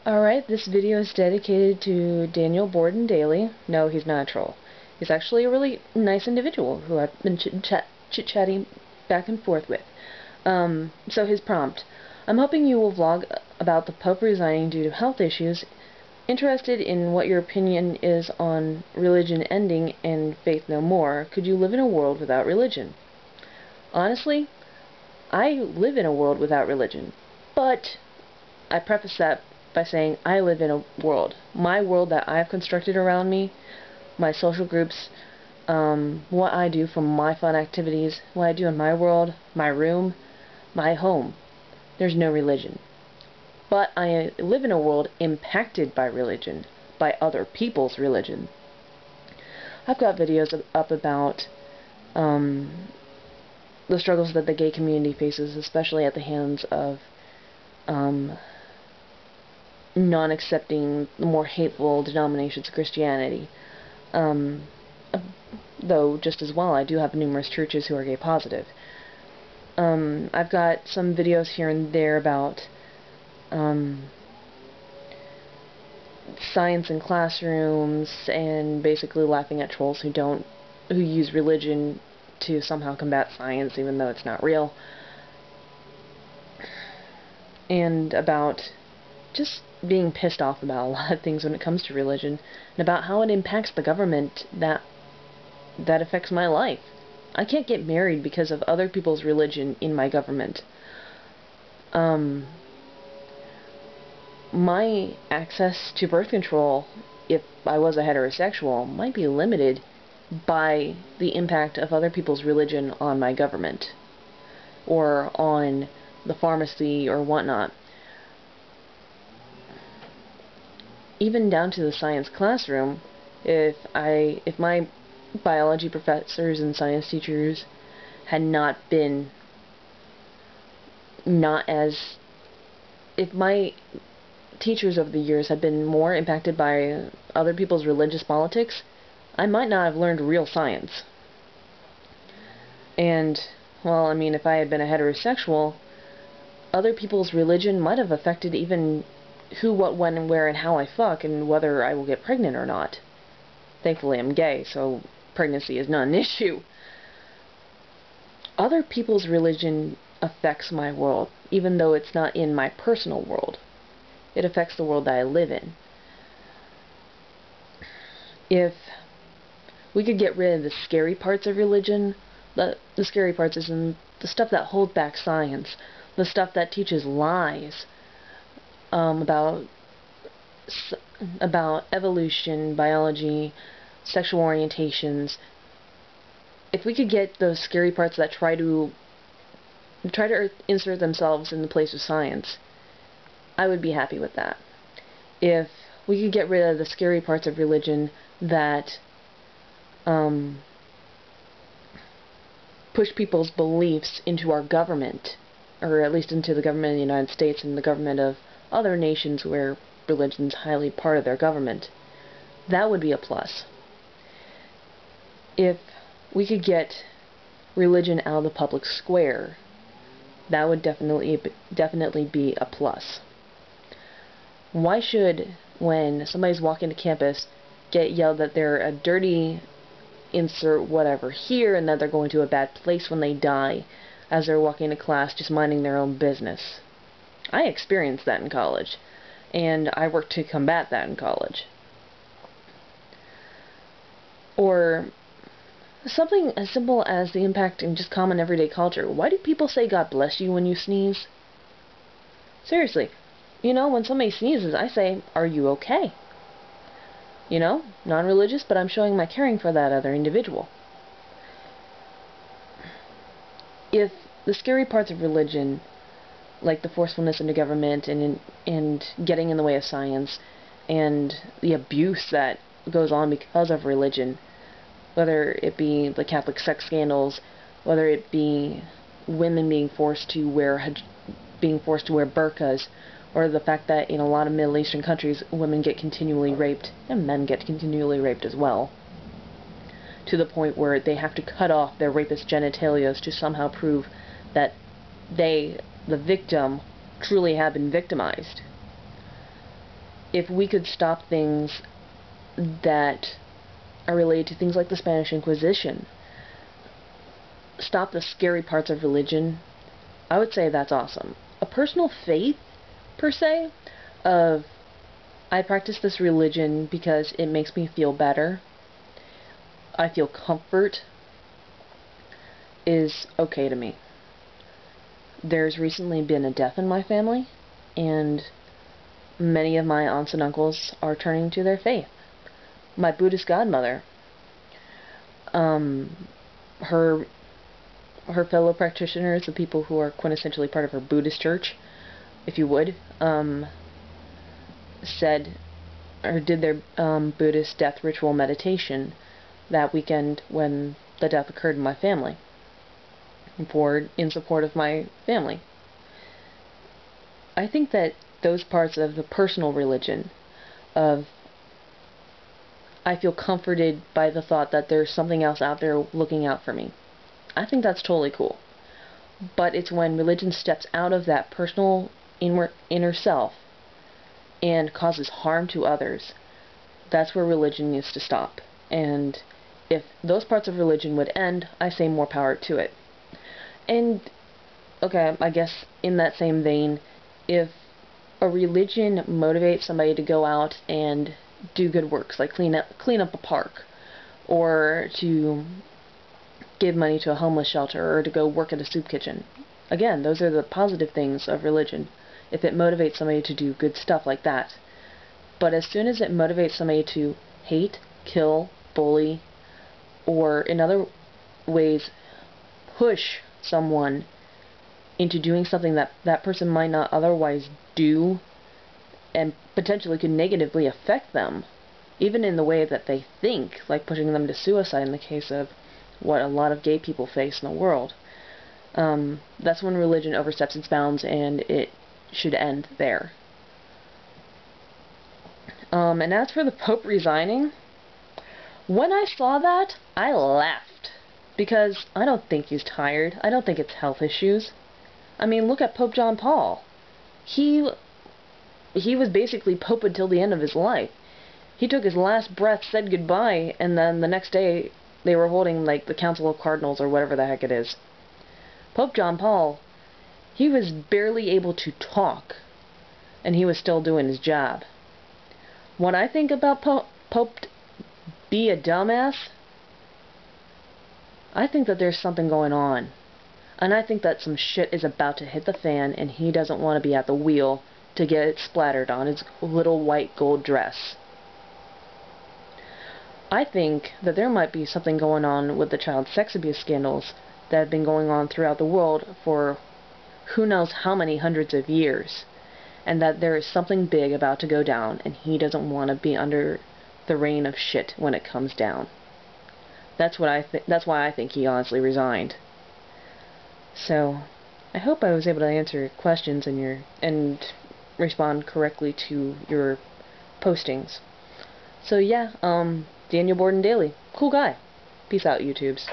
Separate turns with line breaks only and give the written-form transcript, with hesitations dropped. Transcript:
Alright, this video is dedicated to Daniel Borden Daily. No, he's not a troll. He's actually a really nice individual who I've been chit-chatting back and forth with. So his prompt. I'm hoping you will vlog about the Pope resigning due to health issues. Interested in what your opinion is on religion ending and faith no more. Could you live in a world without religion? Honestly, I live in a world without religion. But I preface that by saying I live in a world. My world that I've constructed around me, my social groups, what I do for my fun activities, what I do in my world, my room, my home. There's no religion. But I live in a world impacted by religion, by other people's religion. I've got videos up about the struggles that the gay community faces, especially at the hands of non-accepting the more hateful denominations of Christianity. Though, just as well, I do have numerous churches who are gay positive. I've got some videos here and there about science in classrooms and basically laughing at trolls who use religion to somehow combat science even though it's not real. And about just being pissed off about a lot of things when it comes to religion, and about how it impacts the government that affects my life. I can't get married because of other people's religion in my government. My access to birth control, if I was a heterosexual, might be limited by the impact of other people's religion on my government, or on the pharmacy, or whatnot. Even down to the science classroom, if my biology professors and science teachers had not been if my teachers over the years had been more impacted by other people's religious politics, I might not have learned real science. And, well, I mean, if I had been a heterosexual, other people's religion might have affected even who, what, when, and where, and how I fuck, and whether I will get pregnant or not. Thankfully, I'm gay, so pregnancy is not an issue. Other people's religion affects my world, even though it's not in my personal world. It affects the world that I live in. If we could get rid of the scary parts of religion, the scary parts is in the stuff that holds back science, the stuff that teaches lies, about evolution, biology, sexual orientations. If we could get those scary parts that try to insert themselves in the place of science, I would be happy with that. If we could get rid of the scary parts of religion that push people's beliefs into our government, or at least into the government of the United States and the government of other nations where religion is highly part of their government, that would be a plus. If we could get religion out of the public square, that would definitely be a plus. Why should, when somebody's walking to campus, get yelled that they're a dirty insert whatever here, and that they're going to a bad place when they die, as they're walking to class just minding their own business? I experienced that in college, and I worked to combat that in college. Or something as simple as the impact in just common everyday culture. Why do people say God bless you when you sneeze? Seriously. You know, when somebody sneezes, I say, are you okay? You know, non-religious, but I'm showing my caring for that other individual. If the scary parts of religion, like the forcefulness into government and getting in the way of science, and the abuse that goes on because of religion, whether it be the Catholic sex scandals, whether it be women being forced to wear burqas, or the fact that in a lot of Middle Eastern countries women get continually raped, and men get continually raped as well, to the point where they have to cut off their rapist genitalias to somehow prove that they, the victim, truly have been victimized. if we could stop things that are related to things like the Spanish Inquisition, stop the scary parts of religion, I would say that's awesome. A personal faith, per se, of I practice this religion because it makes me feel better, I feel comfort, is okay to me. There's recently been a death in my family, and many of my aunts and uncles are turning to their faith. My Buddhist godmother, her fellow practitioners, the people who are quintessentially part of her Buddhist church, if you would, said or did their Buddhist death ritual meditation that weekend when the death occurred in my family, in support of my family. I think that those parts of the personal religion, of I feel comforted by the thought that there's something else out there looking out for me, I think that's totally cool. But it's when religion steps out of that personal inner self and causes harm to others, that's where religion needs to stop. And if those parts of religion would end, I say more power to it. And, okay, I guess in that same vein, if a religion motivates somebody to go out and do good works, like clean up a park, or to give money to a homeless shelter, or to go work at a soup kitchen, again, those are the positive things of religion, if it motivates somebody to do good stuff like that. But as soon as it motivates somebody to hate, kill, bully, or in other ways push someone into doing something that that person might not otherwise do, and potentially could negatively affect them, even in the way that they think, like pushing them to suicide in the case of what a lot of gay people face in the world, that's when religion oversteps its bounds, and it should end there. And as for the Pope resigning, when I saw that, I laughed. Because I don't think he's tired. I don't think it's health issues. I mean, look at Pope John Paul. He was basically Pope until the end of his life. He took his last breath, said goodbye, and then the next day they were holding, like, the Council of Cardinals or whatever the heck it is. Pope John Paul, he was barely able to talk, and he was still doing his job. When I think about Pope be a dumbass, I think that there's something going on. And I think that some shit is about to hit the fan, and he doesn't want to be at the wheel to get it splattered on his little white gold dress. I think that there might be something going on with the child sex abuse scandals that have been going on throughout the world for who knows how many hundreds of years, and that there is something big about to go down, and he doesn't want to be under the rain of shit when it comes down. That's why I think he honestly resigned. So, I hope I was able to answer your questions and respond correctly to your postings. So yeah, Daniel Borden Daily. Cool guy. Peace out, YouTubes.